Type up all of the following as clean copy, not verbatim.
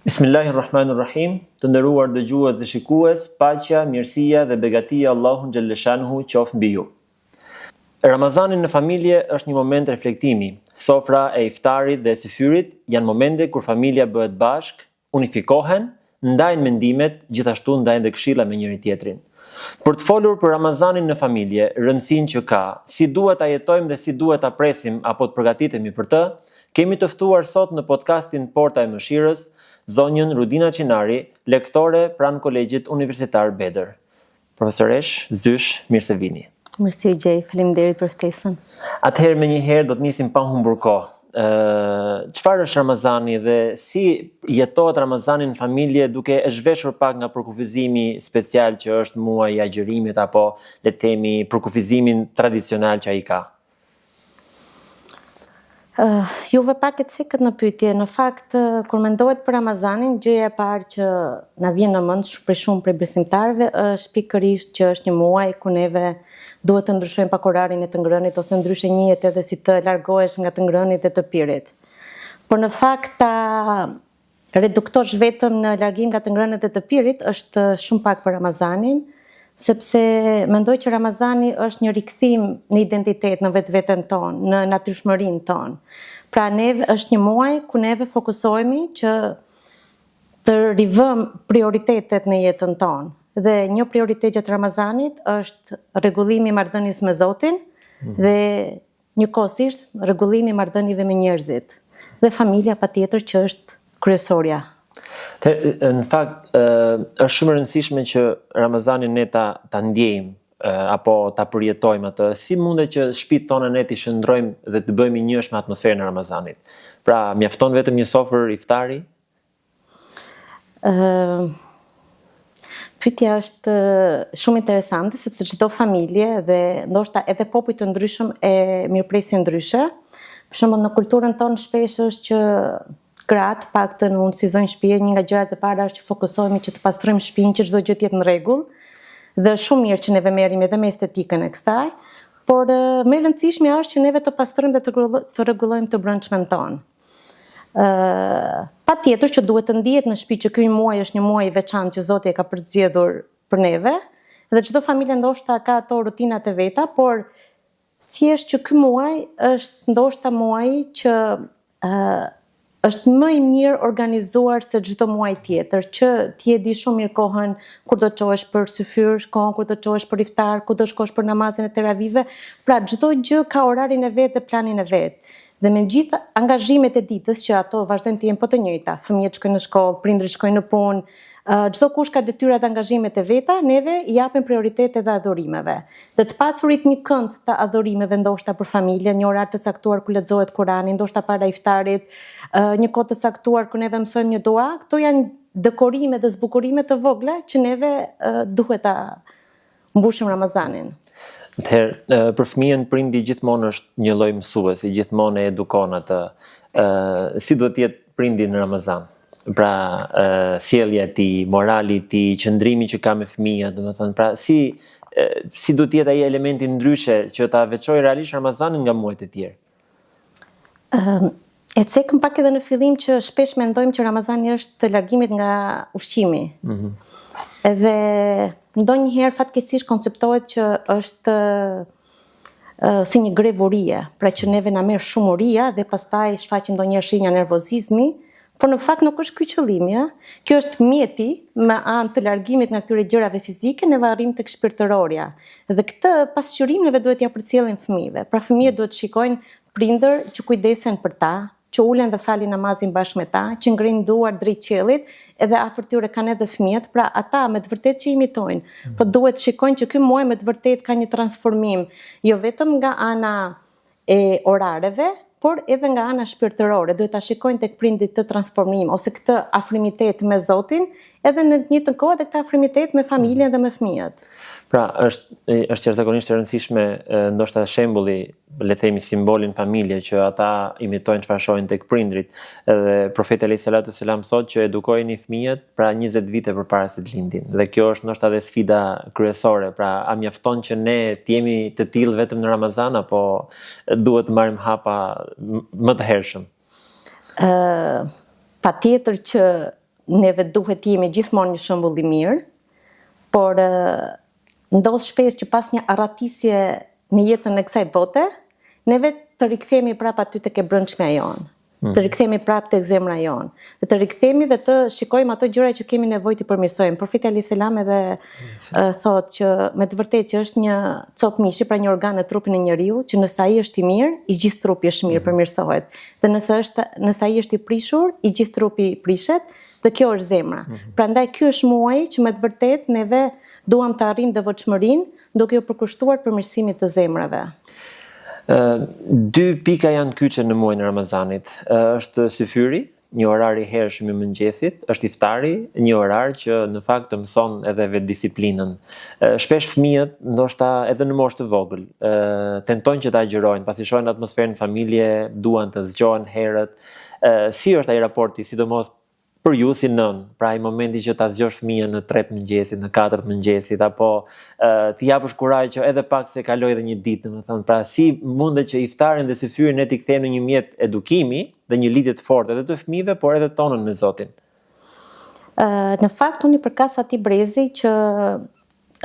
Bismillahirrahmanirrahim, të nderuar dëgjues dhe shikues, paqja, mirësia dhe begatia Allahun xhaleshanuhu qoftë mbi ju. Ramazani në familje është një moment reflektimi. Sofra e iftarit dhe e syfyrit janë momente kur familja bëhet bashk, unifikohen, ndajnë mendimet, gjithashtu ndajnë dhe këshilla me njëri tjetrin. Për të folur për Ramazanin në familje, rëndësinë që ka, si duhet ta jetojmë dhe si duhet ta presim apo të përgatitemi për të, kemi të ftuar sot në podcastin Porta e Mëshirës zonjën Rudina Çinari, lektore pranë Kolegjit Universitar Bedër. Profesoresh, zysh, mirë se vini. Mirësi gjej, faleminderit për ftesën. Atëherë me njëherë do të nisim pa humbur kohë. Çfarë është Ramazani dhe si jetohet Ramazani në familje duke e zhveshur pak nga përkufizimi special që është muaji i agjërimit apo le të themi përkufizimin tradicional që ai ka? Juve pak e cekët në pyetje. Në fakt, kur mendohet për Ramazanin, gjëja e parë që na vjen në mend shumë prej besimtarëve është pikërisht që është një muaj ku neve duhet të ndryshojmë pak orarin e të ngrënit ose ndryshe njihet edhe si të largohesh nga të ngrënit dhe të pirit. Por në fakt ta reduktosh vetëm në largim nga të ngrënit dhe të pirit është shumë pak për Ramazanin, sepse mendoj që Ramazani është një rikthim në identitet, në vetveten tonë, në natyrshmërinë tonë. Pra neve është një muaj ku neve fokusohemi që të rivëm prioritetet në jetën tonë. Dhe një prioritet gjatë Ramazanit është rregullimi i marrëdhënies me Zotin dhe njëkohësisht rregullimi i marrëdhënieve me njerëzit. Dhe familja patjetër që është kryesorja. Në fakt, është shumë e rëndësishme që Ramazanin ne ta ndjejmë apo ta përjetojmë atë. Si mundet që shtëpitë tona ne t'i shndrojmë dhe të bëjmë njësh me atmosferën e Ramazanit? Pra, mjafton vetëm një sofër iftari? Pyetja është shumë interesante sepse çdo familje dhe ndoshta edhe popull të ndryshëm e mirëpresin ndryshe. Për shembull, në kulturën tonë shpesh është që gratë paktën unësizojnë shtëpinë, një nga gjërat e para është që fokusohemi që të pastrojmë shtëpinë, që çdo gjë të jetë në rregull. Dhe shumë mirë që neve merremi edhe me estetikën e kësaj, por më e rëndësishme është që neve të pastrojmë dhe të rregullojmë të brendshmën tonë. Patjetër që duhet të ndihet në shtëpi që ky muaj është një muaj i veçantë që Zoti e ka përzgjedhur për neve, dhe çdo familje ndoshta ka ato rutinat e veta, por thjesht që ky muaj është ndoshta muaji që është më i mirë organizuar se çdo muaj tjetër, që ti e di shumë mirë kohën kur do të çohesh për syfyr, kohën kur do të çohesh për iftar, kur do shkosh për namazin e teravive. Pra çdo gjë ka orarin e vet dhe planin e vet. Dhe me gjithë angazhimet e ditës që ato vazhdojnë të jenë po të njëjta, fëmijët shkojnë në shkollë, prindrit shkojnë në punë, çdo kush ka detyrat dhe angazhimet e veta, neve i japim prioritet edhe adhurimeve. Dhe të pasurit një kënd të adhurimeve ndoshta për familjen, një orar të caktuar ku lexohet Kurani, ndoshta para iftarit, një kohë të caktuar ku neve mësojmë një dua, këto janë dekorime dhe zbukurime të vogla që neve duhet ta mbushim Ramazanin. Atëherë, për fëmijën prindi gjithmonë është një lloj mësuesi, gjithmonë e edukon atë. Si duhet të jetë prindi në Ramazan? Pra, sjellja e tij, morali i tij, qëndrimi që ka me fëmijët, domethënë, pra si duhet të jetë ai elementi ndryshe që ta veçojë realisht Ramazanin nga muajt e tjerë? E cekëm pak edhe në fillim që shpesh mendojmë që Ramazani është largimit nga ushqimi. Edhe ndonjëherë fatkeqësisht konceptohet që është si një grevurie, pra që neve na merr shumë uria dhe pastaj shfaqim ndonjëherë shenja nervozizmi, por në fakt nuk është ky qëllimi, Kjo është mjeti me anë të largimit nga këtyre gjërave fizike ne arrim tek shpirtërorja. Dhe këtë pasqyrim neve duhet ja përcjellim fëmijëve. Pra fëmijët duhet shikojnë prindër që kujdesen për ta, që ulen dhe falin namazin bashkë me ta, që ngrinë duar drejt qiellit, edhe afër tyre kanë edhe fëmijët, pra ata me të vërtetë që imitojnë, po duhet shikojnë që ky muaj me të vërtetë ka një transformim, jo vetëm nga ana e orareve, por edhe nga ana shpirtërore, duhet ta shikojnë tek prindit të transformim ose këtë afrimitet me Zotin, edhe në të njëjtën kohë edhe këtë afrimitet me familjen dhe me fëmijët. Pra, është jashtëzakonisht e rëndësishme ndoshta shembulli, le të themi simbolin familje që ata imitojnë çfarë shohin tek prindrit. Edhe profeti alayhis salatu selam thotë që edukojeni fëmijët pra 20 vite përpara se të lindin. Dhe kjo është ndoshta edhe sfida kryesore. Pra, a mjafton që ne të jemi të tillë vetëm në Ramazan apo duhet të marrim hapa më të hershëm? Patjetër që neve duhet të jemi gjithmonë një shembull i mirë, por ndodh shpesh që pas një arratisje në jetën e kësaj bote, neve të rikthehemi prapë aty tek e brendshmja jonë. Të rikthehemi prapë tek zemra jonë. Dhe të rikthehemi dhe të shikojmë ato gjëra që kemi nevojë të përmirësojmë. Profeti alayhis salam edhe thotë që me të vërtetë që është një cop mishi, pra një organ në trupin e njeriu, që nëse ai është i mirë, i gjithë trupi është mirë, përmirësohet. Dhe nëse ai është i prishur, i gjithë trupi prishet, dhe kjo është zemra. Prandaj ky është muaji që me të vërtetë neve duam të arrijmë devotshmërinë, duke u përkushtuar përmirësimit të zemrave. Dy pika janë kyçe në muajin e Ramazanit. Është syfyri, një orar i hershëm i mëngjesit, është iftari, një orar që në fakt të mëson edhe vetëdisiplinën. Shpesh fëmijët, ndoshta edhe në moshë të vogël, tentojnë që ta agjërojnë, pasi shohin atmosferën në familje, duan të zgjohen herët. Si është ai raporti, sidomos për ju si nën, pra i momenti që ta zgjosh fëmijën në 3 mëngjesit, në 4 mëngjesit, apo t'i japësh kurajë që edhe pak se kaloj edhe një ditë, domethënë, pra si mundet që iftarin dhe syfyrin ne t'i kthejmë në një mjet edukimi dhe një lidhje të fortë edhe të fëmijëve, por edhe tonën me Zotin. Në fakt unë i përkas atij brezi që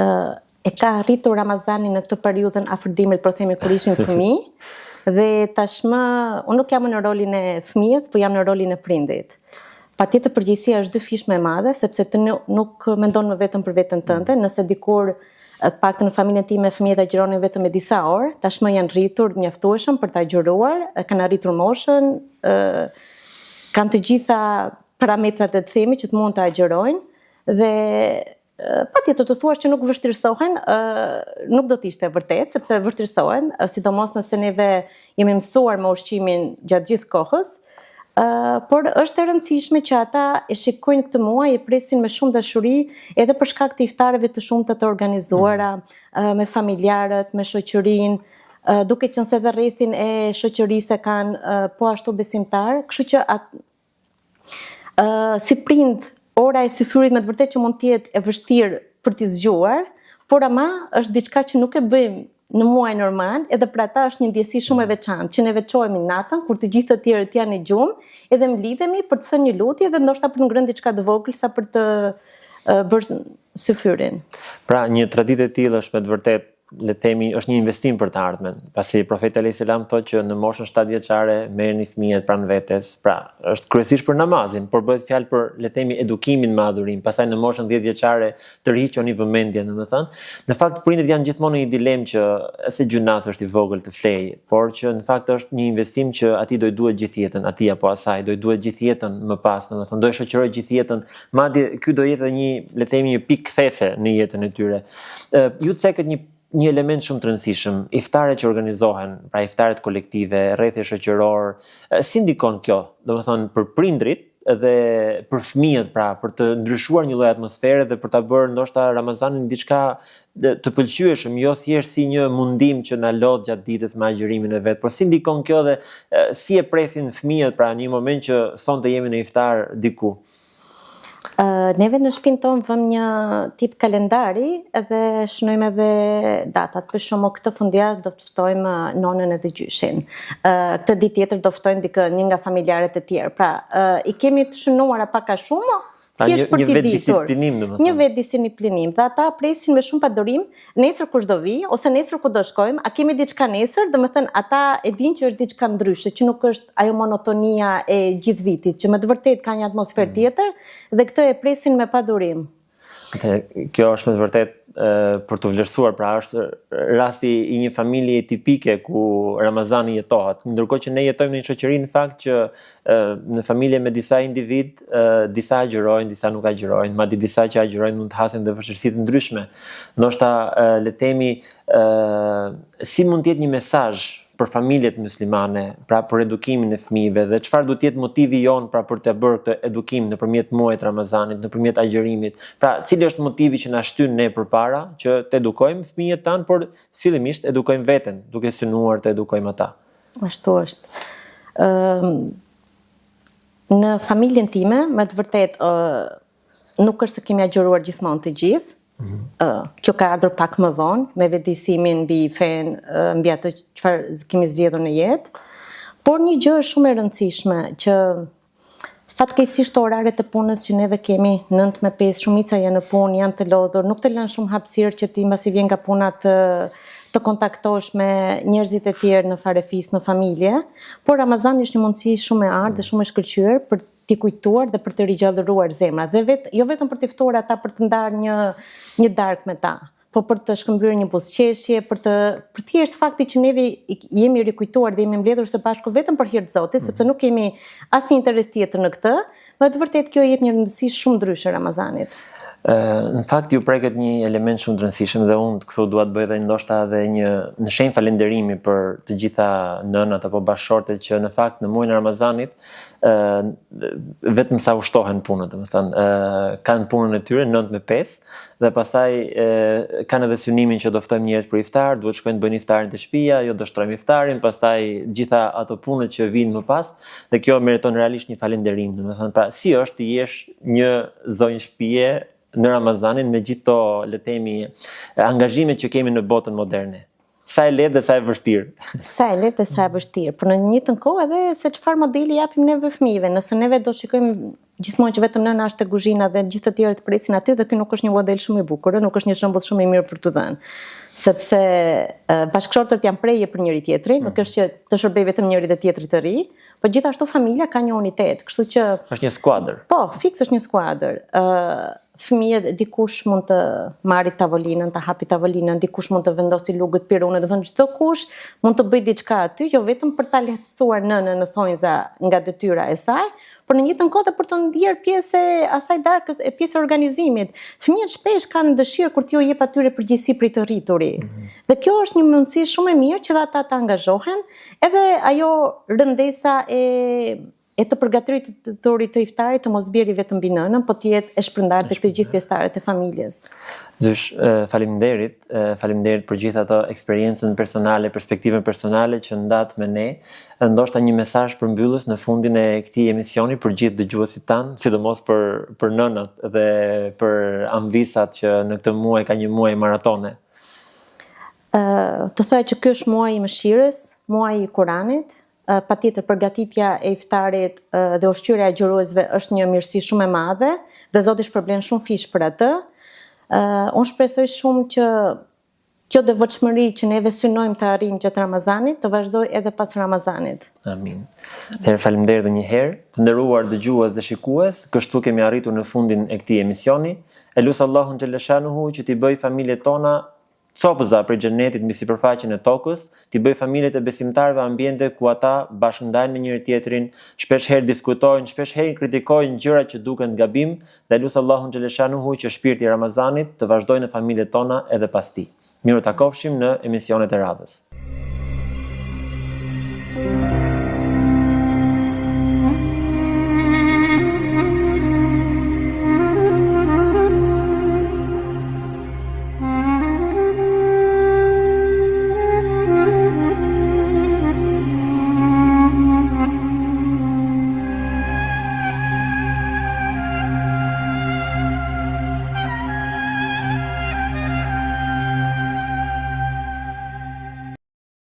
e ka arritur Ramazanin në këtë periudhën afërdimit, por themi kur ishin fëmijë, dhe tashmë unë nuk jam në rolin e fëmijës, por jam në rolin e prindit. Patjetër përgjegjësia është dyfish më e madhe, sepse ti nuk mendon më vetëm për veten tënde, nëse dikur paktën në familjen time fëmijët agjëronin vetëm me disa orë, tashmë janë rritur mjaftueshëm për të agjëruar, kanë arritur moshën, kanë të gjitha parametrat e të themi që të mund të agjërojnë dhe patjetër të thuash që nuk vështirësohen, nuk do të ishte vërtet, sepse vështirësohen, sidomos nëse neve jemi mësuar me ushqimin gjatë gjithë kohës. Por është e rëndësishme që ata e shikojnë këtë muaj, e presin me shumë dashuri, edhe për shkak të iftareve të shumta të organizuara, me familjarët, me shoqërinë, duke qenë se edhe rrethin e shoqërisë kanë po ashtu besimtar, kështu që si prind, ora e syfyrit me të vërtetë që mund të jetë e vështirë për t'i zgjuar, por ama është diçka që nuk e bëjmë në muaj normal, edhe për ata është një ndjesi shumë e veçantë, që ne veçohemi natën, kur të gjithë të tjerët janë në gjumë, edhe mblidhemi për të thënë një lutje dhe ndoshta për të ngrënë diçka të vogël sa për të bërë syfyrin. Pra, një traditë e tillë është me të vërtetë, le të themi, është një investim për të ardhmen. Pasi profeti alayhis salam thotë që në moshën 7 vjeçare merrni fëmijët pranë vetes. Pra, është kryesisht për namazin, por bëhet fjalë për, le të themi, edukimin me adhurim. Pastaj në moshën 10 vjeçare të rihiqoni vëmendjen, domethënë. Në fakt prindërit janë gjithmonë në një dilemë që se gjynas është i vogël të flejë, por që në fakt është një investim që atij do i duhet gjithë jetën, atij apo asaj do i duhet gjithë jetën më pas, domethënë do i shoqëroj gjithë jetën. Madje ky do jetë një, le të themi, një pikë kthese në jetën e tyre. Ju cekët një element shumë të rëndësishëm, iftaret që organizohen, pra iftaret kolektive, rrethje shoqëror, si ndikon kjo, domethënë për prindrit dhe për fëmijët, pra për të ndryshuar një lloj atmosfere dhe për ta bërë ndoshta Ramazanin diçka të pëlqyeshëm, jo thjesht si një mundim që na lodh gjatë ditës me agjërimin e vet, por si ndikon kjo dhe si e presin fëmijët, pra në një moment që sonte jemi në iftar diku. Neve në shtëpinë tonë vëmë një tip kalendari dhe shënojmë edhe datat. Për shembull, këtë fundjavë do të ftojmë nonën edhe gjyshin. Këtë ditë tjetër do ftojmë një nga familjarët e tjerë. Pra, i kemi të shënuara pak a shumë, thjesht për t'i ditur. Një vetë disiplinim. Dhe ata presin me shumë padurim, nesër kush do vi, ose nesër ku do shkojmë, a kemi diçka nesër, domethënë ata e dinë që është diçka ndryshe, që nuk është ajo monotonia e gjithë vitit, që me të vërtetë ka një atmosferë tjetër dhe këtë e presin me padurim. Kjo është me të vërtetë për të vlerësuar, pra është rasti i një familje tipike ku Ramazani jetohet, ndërkohë që ne jetojmë në një shoqëri në fakt që në familje me disa individ, disa agjërojnë, disa nuk agjërojnë, madje disa që agjërojnë mund të hasin dhe vështirësi të ndryshme. Ndoshta le të themi si mund të jetë një mesazh për familjet muslimane, pra për edukimin e fëmijëve dhe çfarë do të jetë motivi jon pra për të bërë këtë edukim nëpërmjet muajit Ramazanit, nëpërmjet agjërimit. Pra, cili është motivi që na shtyn ne përpara që të edukojmë fëmijët tan, por fillimisht edukojmë veten, duke synuar të edukojmë ata. Ashtu është. Në familjen time, me të vërtetë, nuk është se kemi agjëruar gjithmonë të gjithë. Kjo ka ardhur pak më vonë, me vetëdijsimin mbi fen, mbi atë çfarë kemi zgjedhur në jetë. Por një gjë është shumë e rëndësishme që Fatkeqësisht oraret e punës që neve kemi 9 me 5, shumica janë në punë, janë të lodhur, nuk të lënë shumë hapësirë që ti mbasi vjen nga puna të kontaktosh me njerëzit e tjerë në farefis, në familje, por Ramazani është një mundësi shumë e artë dhe shumë e shkëlqyer për t'i kujtuar dhe për të rigjallëruar zemrat, dhe jo vetëm për t'i ftuar ata për të ndarë një darkë me ta, po për të shkëmbyer një buzëqeshje, për thjesht fakti që neve jemi rikujtuar dhe jemi mbledhur së bashku vetëm për hir të Zotit, sepse nuk kemi asnjë interes tjetër në këtë, me të vërtetë kjo jep një rëndësi shumë ndryshe Ramazanit. Në fakt ju preket një element shumë të rëndësishëm dhe unë këtu dua të bëj edhe ndoshta edhe në shenjë falënderimi për të gjitha nënat apo bashkëshortet që në fakt në muajin e Ramazanit vetëm sa ushtohen punën, domethënë kanë punën e tyre 9 me 5 dhe pastaj kanë edhe synimin që do ftojmë njerëz për iftar, duhet shkojnë të bëjnë iftarin te shtëpia, jo do shtrojmë iftarin, pastaj gjitha ato punët që vijnë më pas dhe kjo meriton realisht një falënderim, domethënë pra si është të jesh një zonjë shtëpie në Ramazanin me gjithë to, le të themi, angazhimet që kemi në botën moderne. Sa e lehtë dhe sa e vështirë. Sa e lehtë dhe sa e vështirë, por në një njëjtën kohë edhe se çfarë modeli japim neve fëmijëve. Nëse neve do shikojmë gjithmonë që vetëm nëna është te kuzhina dhe gjithë të tjerët presin aty, dhe ky nuk është një model shumë i bukur, nuk është një shembull shumë i mirë për t'u dhënë. Sepse bashkëshortët janë preje për njëri tjetrin, nuk është që të shërbej vetëm njëri dhe tjetri të ri, por gjithashtu familja ka një unitet, kështu që është një skuadër. Po, fiks është një skuadër. Fëmijët dikush mund të marrë tavolinën, të hapi tavolinën, dikush mund të vendosi lugët pirune, do të thënë çdo kush mund të bëjë diçka aty, jo vetëm për ta lehtësuar nënën në thonjza nga detyra e saj, por në njëjtën kohë për të ndier pjesë e asaj darkës, e pjesë e organizimit. Fëmijët shpesh kanë dëshirë kur ti u jep atyre përgjegjësi për të rriturit. Dhe kjo është një mundësi shumë e mirë që ata të angazhohen, edhe ajo rëndesa e të përgatirit të iftarit të mos bjeri vetëm mbi nënën, po të jetë e shpërndarë tek të gjithë pjesëtarët e familjes. Faleminderit për gjithë ato eksperiencën personale, perspektivën personale që ndat me ne. Ndoshta një mesazh përmbyllës në fundin e këtij emisioni për gjithë dëgjuesit tanë, sidomos për nënat dhe për anvisat që në këtë muaj ka një muaj maratone. Të thoya që ky është muaji i mëshirës, muaji i Kuranit. Patjetër përgatitja e iftarit dhe ushqyerja e xhiruesve është një mirësi shumë e madhe dhe Zoti shpërblen shumë fish për atë. Unë shpresoj shumë që kjo devotshmëri që neve synojmë të arrijmë gjatë Ramazanit të vazhdojë edhe pas Ramazanit. Amin. Atëherë faleminderit edhe një herë, të nderuar dëgjues dhe shikues, kështu kemi arritur në fundin e këtij emisioni. Elus Allahun xhaleshanuhu që t'i bëj familjet tona copëza për xhenetit mbi sipërfaqen e tokës, t'i bëj familjet e besimtarëve ambiente ku ata bashkëndajnë me njëri tjetrin, shpesh herë diskutojnë, shpesh herë kritikojnë gjëra që duken gabim, dhe lut Allahun xhaleshanuhu që shpirti i Ramazanit të vazhdojë në familjet tona edhe pas tij. Miru takofshim në emisionet e radhës.